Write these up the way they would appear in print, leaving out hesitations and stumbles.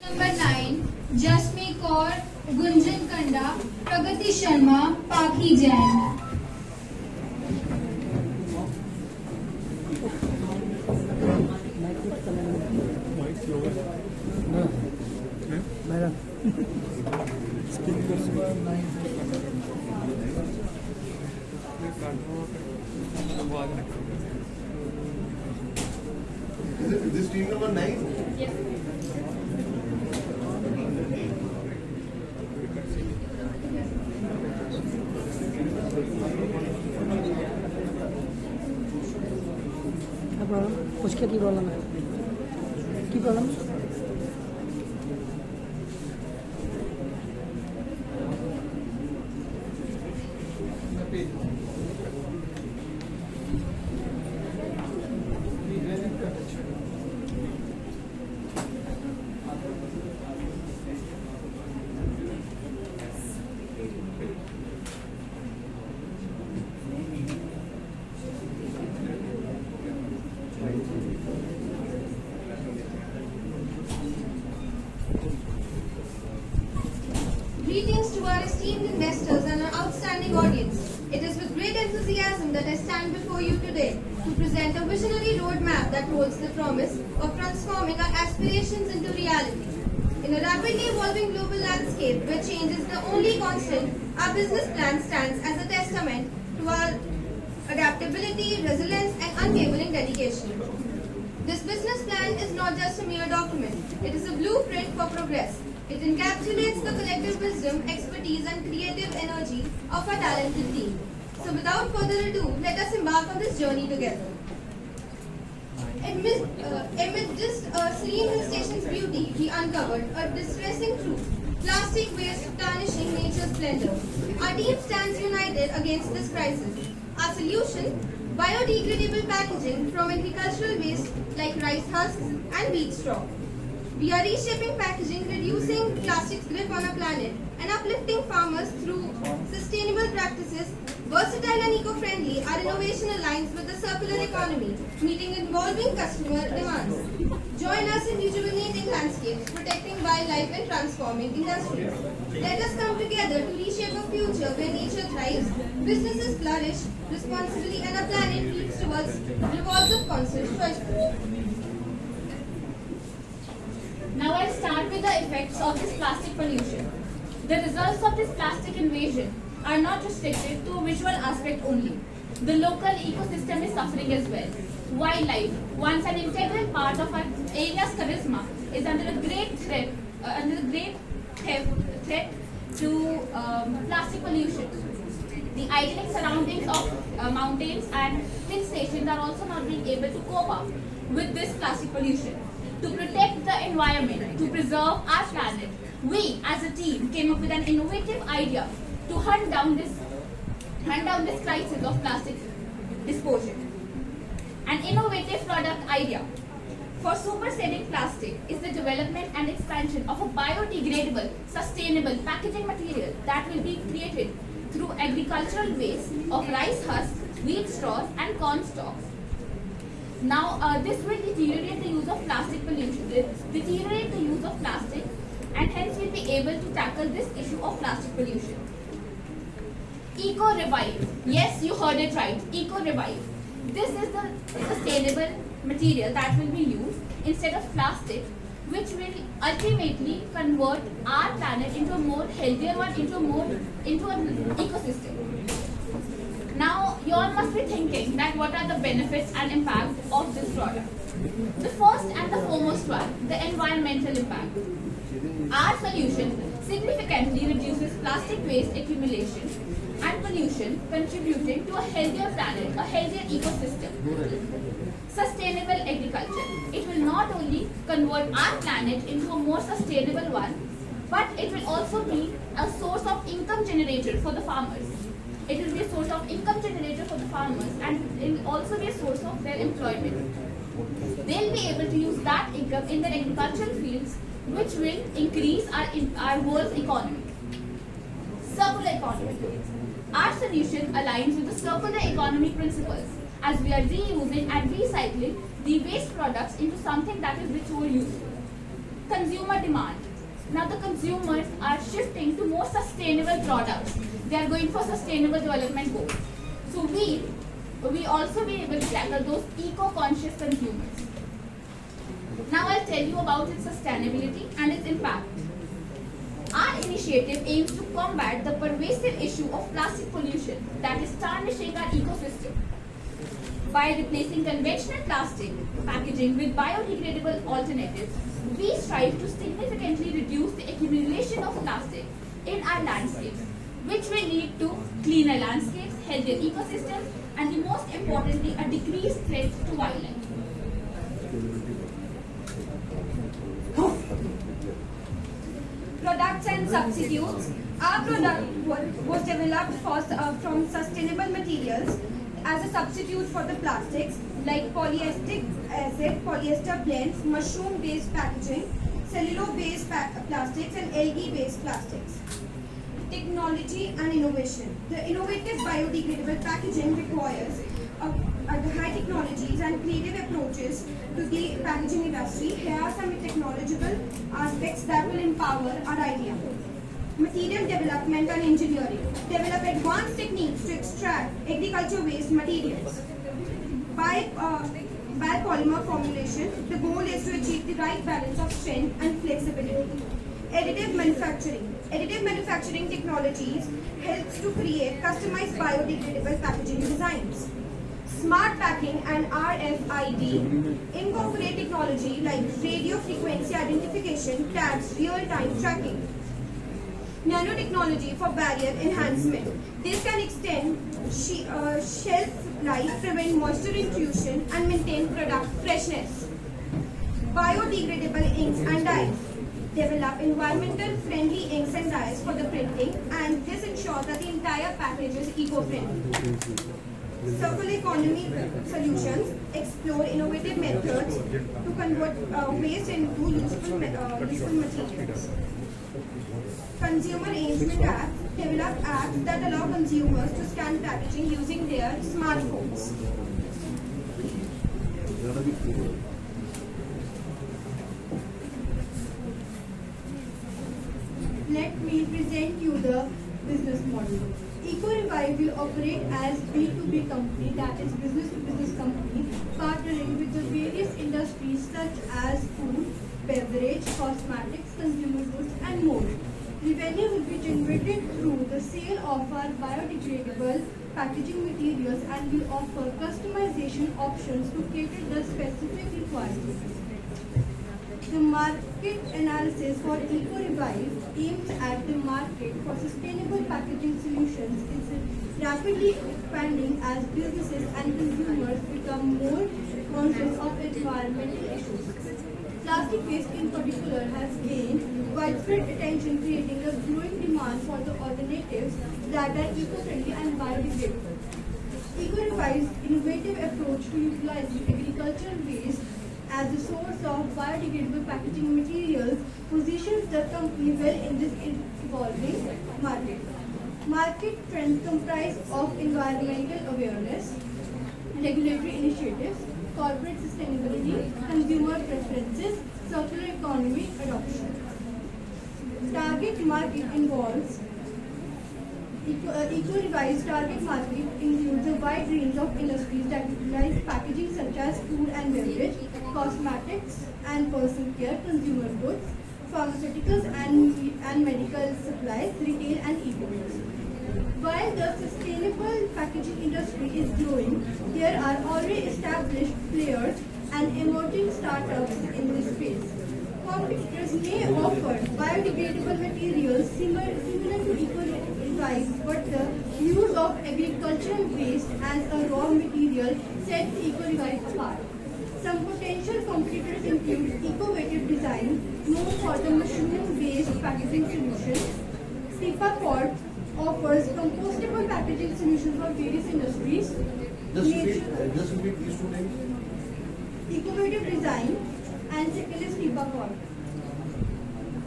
Number 9, Jasmeet Kaur, Gunjan Kanda, Pragati Sharma, Pakhi Jain. Is this team number 9? Yes. क्या problem उसके की problem है की problem Greetings to our esteemed investors and our outstanding audience. It is with great enthusiasm that I stand before you today to present a visionary roadmap that holds the promise of transforming our aspirations into reality. In a rapidly evolving global landscape where change is the only constant, our business plan stands as a testament to our adaptability, resilience, and unwavering dedication. This business plan is not just a mere document, it is a blueprint for progress. It encapsulates the collective wisdom, expertise, and creative energy of our talented team. So without further ado, let us embark on this journey together. Amidst serene hill station's beauty, we uncovered a distressing truth. Plastic waste tarnishing nature's splendor. Our team stands united against this crisis. Our solution? Biodegradable packaging from agricultural waste like rice husks and wheat straw. We are reshaping packaging, reducing plastic's grip on our planet, and uplifting farmers through sustainable practices, versatile and eco-friendly. Our innovation aligns with the circular economy, meeting evolving customer demands. Join us in rejuvenating landscapes, protecting wildlife, and transforming industries. Let us come together to reshape a future where nature thrives, businesses flourish responsibly, and our planet leads towards rewards of conscious choices. Now I'll start with the effects of this plastic pollution. The results of this plastic invasion are not restricted to a visual aspect only. The local ecosystem is suffering as well. Wildlife, once an integral part of our area's charisma, is under a great threat, to plastic pollution. The idyllic surroundings of mountains and hill stations are also not being able to cope up with this plastic pollution. To protect the environment, to preserve our planet, we as a team came up with an innovative idea to hunt down this crisis of plastic disposal. An innovative product idea for superseding plastic is the development and expansion of a biodegradable, sustainable packaging material that will be created through agricultural waste of rice husks, wheat straws, and corn stalks. Now, this will deteriorate the use of plastic and hence we'll be able to tackle this issue of plastic pollution. Eco-Revive. Yes, you heard it right. Eco-Revive. This is the sustainable material that will be used instead of plastic, which will ultimately convert our planet into a more healthier one, into an ecosystem. Now, you all must be thinking that what are the benefits and impact of this product. The first and the foremost one, the environmental impact. Our solution significantly reduces plastic waste accumulation and pollution, contributing to a healthier planet, a healthier ecosystem. Sustainable agriculture. It will not only convert our planet into a more sustainable one, but it will also be a source of income generator for the farmers. It will be a source of income generator for the farmers, and it will also be a source of their employment. They'll be able to use that income in their agricultural fields, which will increase our world's economy. Circular economy. Our solution aligns with the circular economy principles, as we are reusing and recycling the waste products into something that is much more useful. consumer demand. Now the consumers are shifting to more sustainable products. They are going for sustainable development goals. So we also will tackle those eco-conscious consumers. Now I'll tell you about its sustainability and its impact. Our initiative aims to combat the pervasive issue of plastic pollution that is tarnishing our ecosystem. By replacing conventional plastic packaging with biodegradable alternatives, we strive to significantly reduce the accumulation of plastic in our landscapes, which will lead to cleaner landscapes, healthier ecosystems, and the most importantly, a decreased threat to wildlife. Products and substitutes. Our product was developed from sustainable materials as a substitute for the plastics like polyester acid, polyester blends, mushroom-based packaging, cellulose-based plastics, and algae-based plastics. Technology and innovation. The innovative biodegradable packaging requires high technologies and creative approaches to the packaging industry. Here are some technological aspects that will empower our idea. Material development and engineering. Develop advanced techniques to extract agriculture waste materials. By polymer formulation, the goal is to achieve the right balance of strength and flexibility. Additive manufacturing. Additive manufacturing technologies helps to create customized biodegradable packaging designs. Smart packing and RFID incorporate technology like radio frequency identification, tags, real-time tracking. Nanotechnology for barrier enhancement. This can extend shelf life, prevent moisture intrusion, and maintain product freshness. Biodegradable inks and dyes. Develop environmental friendly inks and dyes for the printing, and this ensures that the entire package is eco-friendly. Circular economy solutions explore innovative methods to convert waste into useful materials. Consumer Engagement Apps develop apps that allow consumers to scan packaging using their smartphones. Let me present you the business model. EcoRevive will operate as B2B company, that is business-to-business company, partnering with the various industries such as food, beverage, cosmetics, consumer goods, and more. Revenue will be generated through the sale of our biodegradable packaging materials, and will offer customization options to cater the specific requirements. The market analysis for EcoRevive aims at the market for sustainable packaging solutions is rapidly expanding as businesses and consumers become more conscious of environmental issues. Plastic waste in particular has gained widespread attention, creating a growing demand for the alternatives that are eco-friendly and biodegradable. EcoRevive's innovative approach to utilizing agricultural waste as a source of biodegradable packaging materials positions the company well in this evolving market. Market trends comprise of environmental awareness, regulatory initiatives, corporate sustainability, consumer preferences, circular economy adoption. Target market involves EcoRevive's target market includes a wide range of industries that utilize packaging such as food and beverage, cosmetics and personal care, consumer goods, pharmaceuticals and medical supplies, retail and e-commerce. While the sustainable packaging industry is growing, there are already established players and emerging startups in this space. Competitors may offer biodegradable materials similar to EcoRevive, but the use of agricultural waste as a raw material sets EcoRevive apart. Some potential competitors include Ecovative Design, known for the mushroom-based packaging solution. Stipacort offers compostable packaging solutions for various industries. Just repeat these two names. Ecovative Design and second is Stipacort.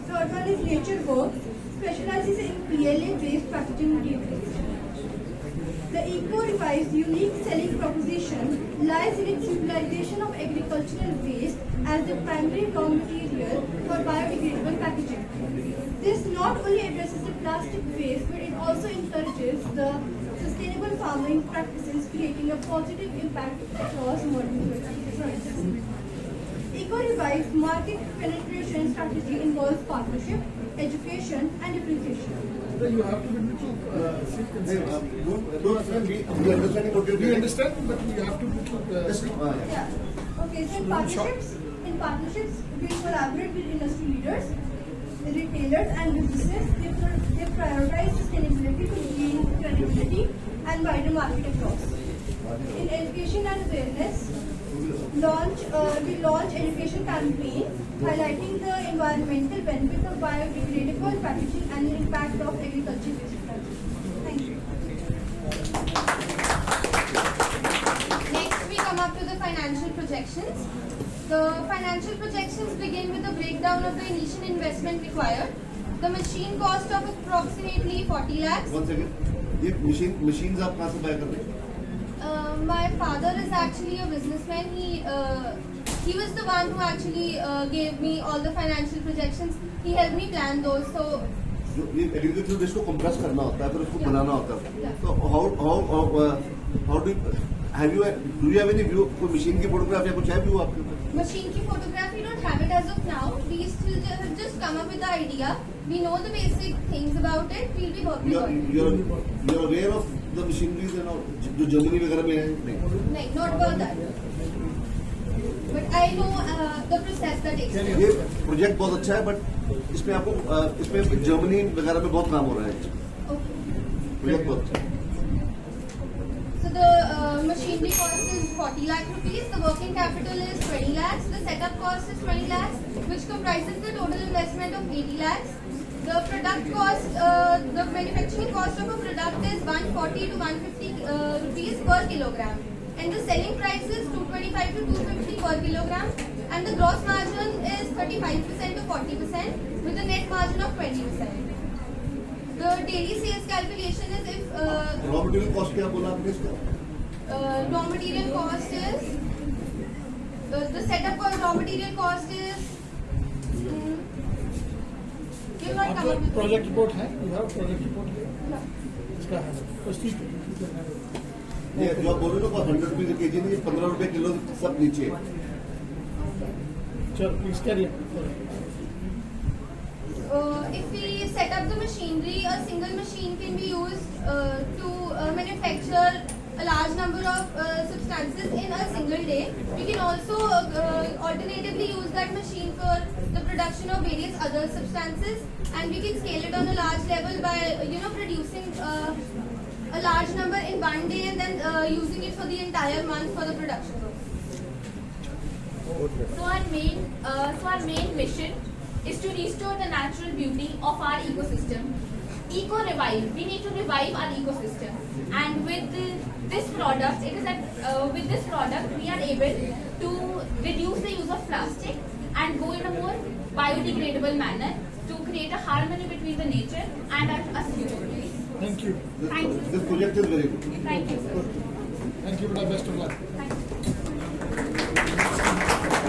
Third one is NatureWorks, specializes in PLA-based packaging materials. The Eco-Revive's unique selling proposition lies in its utilization of agricultural waste as the primary raw material for biodegradable packaging. This not only addresses the plastic waste, but it also encourages the sustainable farming practices, creating a positive impact across modern society. Eco-Revive's market penetration strategy involves partnership, education, and differentiation. You have to be little Don't understand. We understanding what you're you doing. understand, but you have to be little. Yes, yeah. Yeah. Okay, so in partnerships, we collaborate with industry leaders, retailers, and businesses. They prioritize sustainability to gain credibility and wider market across. In education and awareness, we launch education campaign highlighting the environmental benefits of biodegradable packaging and the impact of agriculture waste practices. Thank you. Next, we come up to the financial projections. The financial projections begin with a breakdown of the initial investment required. The machine cost of approximately 40 lakhs. 1 second. ये machines आप कहाँ से buy कर रहे हैं? My father is actually a businessman. He was the one who actually gave me all the financial projections. He helped me plan those. So जो ये agricultural waste को compress करना होता है, फिर उसको Yeah. बनाना होता है. Yeah. तो how do you have any view? कोई machine की photograph या कुछ है view आपके पास? machine ki photograph, we don't have it as of now. We still have just come up with the idea. We know the basic things about it. We'll be working on it. You're aware of the machineries and all जो Germany वगैरह में है? नहीं. No, not about that. But I know the process that takes place. ये project बहुत अच्छा है, but इसमें आपको इसमें जर्मनी वगैरह में बहुत काम हो रहा है. Okay. प्रोजेक्ट बहुत अच्छा है. So the machinery cost is 40 lakh rupees. The working capital is 20 lakhs. The setup cost is 20 lakhs, which comprises the total investment of 80 lakhs. The product cost, the manufacturing cost of a product is 140 to 150 rupees per kilogram, and the selling price is 225 to 250 per kilogram, and the gross margin is 35% to 40% with a net margin of 20%. The daily sales calculation is if raw material cost क्या बोला आपने इसका? raw material cost is the setup for raw material cost is you not come up with project report है, you have project report है, No. इसका है, proceed. ये जो आप बोल रहे हो ना 100 रुपये केजी नहीं, 15 रुपये किलो सब नीचे है. चलो, please carry on. If we set up the machinery, a single machine can be used to manufacture a large number of substances in a single day. We can also alternatively use that machine for the production of various other substances, and we can scale it on a large level by producing a large number in one day and then using it for the entire month for the production. So our main mission is to restore the natural beauty of our ecosystem. Eco-revive. We need to revive our ecosystem. And with this product, with this product we are able to reduce the use of plastic and go in a more biodegradable manner to create a harmony between the nature and us humans. Thank you. Thank you. This project is very good. Thank you, sir. Thank you, beta, best of luck. Thank you.